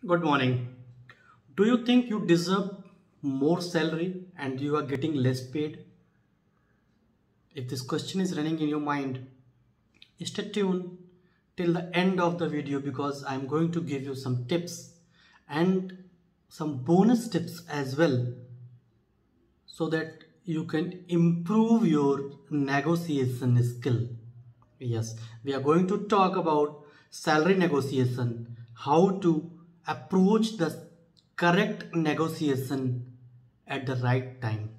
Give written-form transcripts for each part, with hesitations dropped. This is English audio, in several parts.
Good morning. Do you think you deserve more salary and you are getting less paid? If this question is running in your mind, stay tuned till the end of the video because I'm going to give you some tips and some bonus tips as well so that you can improve your negotiation skill. Yes, we are going to talk about salary negotiation, how to approach the correct negotiation at the right time.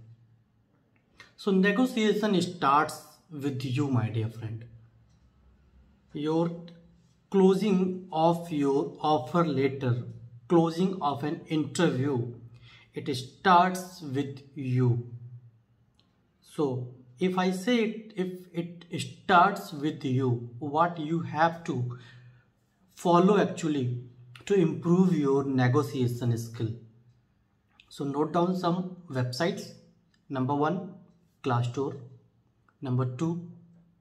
So negotiation starts with you, my dear friend. Your closing of your offer letter, closing of an interview, it starts with you. So if I say if it starts with you, what you have to follow actually to improve your negotiation skill. So note down some websites. Number 1, Glassdoor. Number 2,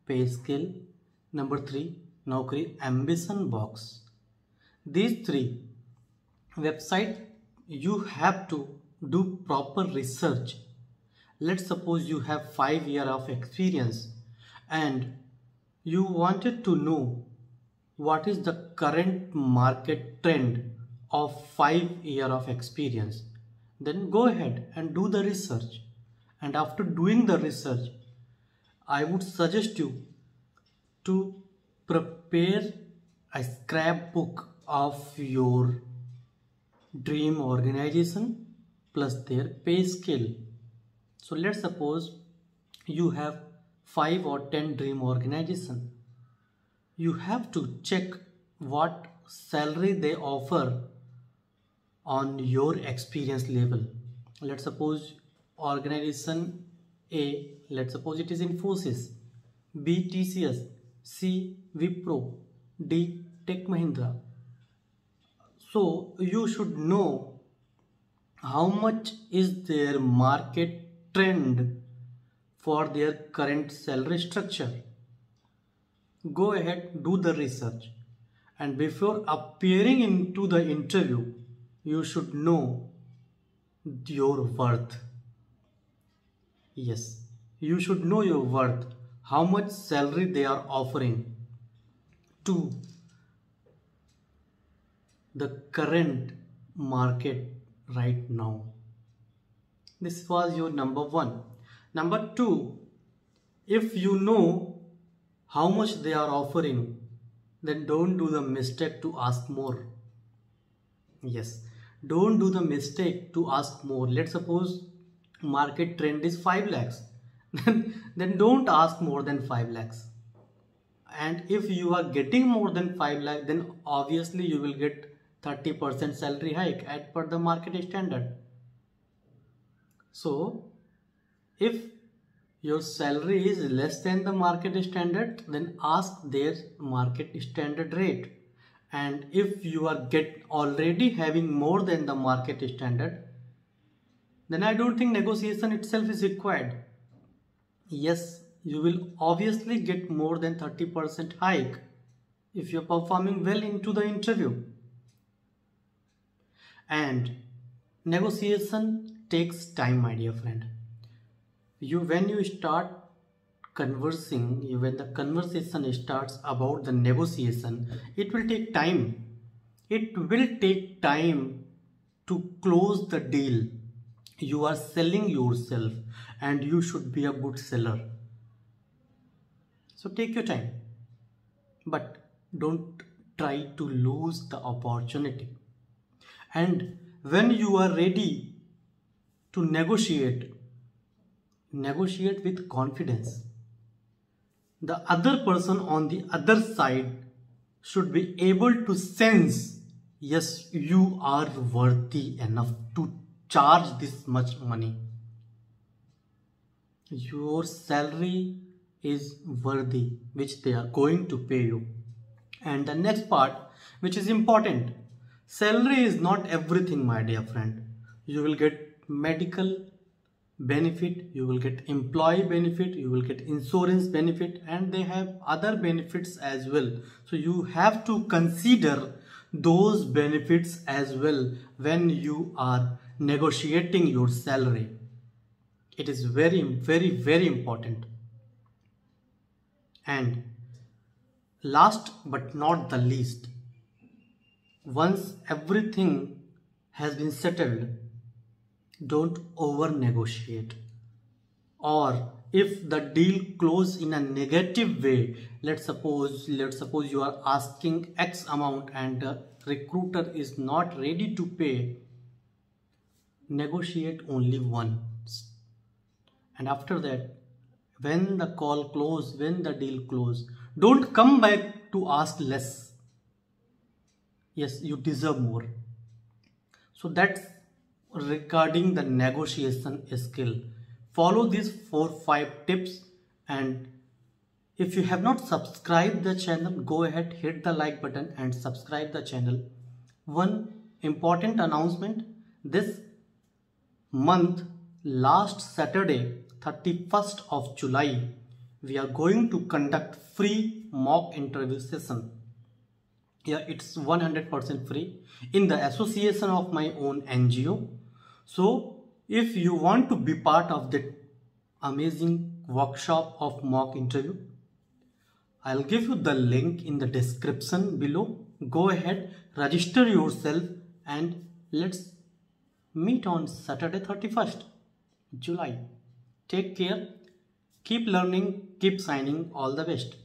PayScale. Number 3, Naukri Ambition Box. These 3 websites you have to do proper research. Let's suppose you have 5 years of experience and you wanted to know what is the current market trend of 5 years of experience. Then go ahead and do the research. And after doing the research, I would suggest you to prepare a scrapbook of your dream organization plus their pay scale. So let's suppose you have 5 or 10 dream organization. You have to check what salary they offer on your experience level. Let's suppose organization A, let's suppose it is Infosys, B, TCS, C, Wipro, D, Tech Mahindra. So you should know how much is their market trend for their current salary structure. Go ahead, do the research, and before appearing into the interview, you should know your worth. Yes, you should know your worth, how much salary they are offering to the current market right now. This was your number 1. Number 2, if you know how much they are offering, then don't do the mistake to ask more. Yes, don't do the mistake to ask more. Let's suppose market trend is 5 lakhs. Then don't ask more than 5 lakhs. And if you are getting more than 5 lakhs, then obviously you will get 30% salary hike as per the market standard. So if your salary is less than the market standard, then ask their market standard rate. And if you are already having more than the market standard, then I don't think negotiation itself is required. Yes, you will obviously get more than 30% hike if you're performing well into the interview. And negotiation takes time, my dear friend. When you start conversing, when the conversation starts about the negotiation, it will take time. It will take time to close the deal. You are selling yourself and you should be a good seller. So take your time, but don't try to lose the opportunity. And when you are ready to negotiate with confidence. The other person on the other side should be able to sense, yes, you are worthy enough to charge this much money. Your salary is worthy, which they are going to pay you. And the next part, which is important, salary is not everything, my dear friend. You will get medical benefit, you will get employee benefit, you will get insurance benefit, and they have other benefits as well. So you have to consider those benefits as well when you are negotiating your salary. It is very, very, very important. And last but not the least, once everything has been settled, don't over negotiate. Or if the deal closes in a negative way, let's suppose you are asking X amount and the recruiter is not ready to pay, negotiate only once. And after that, when the call close, when the deal close, don't come back to ask less. Yes, you deserve more. So that's regarding the negotiation skill. Follow these 4-5 tips, and if you have not subscribed the channel, go ahead, hit the like button and subscribe the channel. One important announcement: this month, last Saturday, 31st of July, we are going to conduct free mock interview session. Yeah, it's 100% free in the association of my own NGO. So if you want to be part of that amazing workshop of mock interview, I'll give you the link in the description below. Go ahead, register yourself, and let's meet on Saturday 31st July. Take care, keep learning, keep signing. All the best.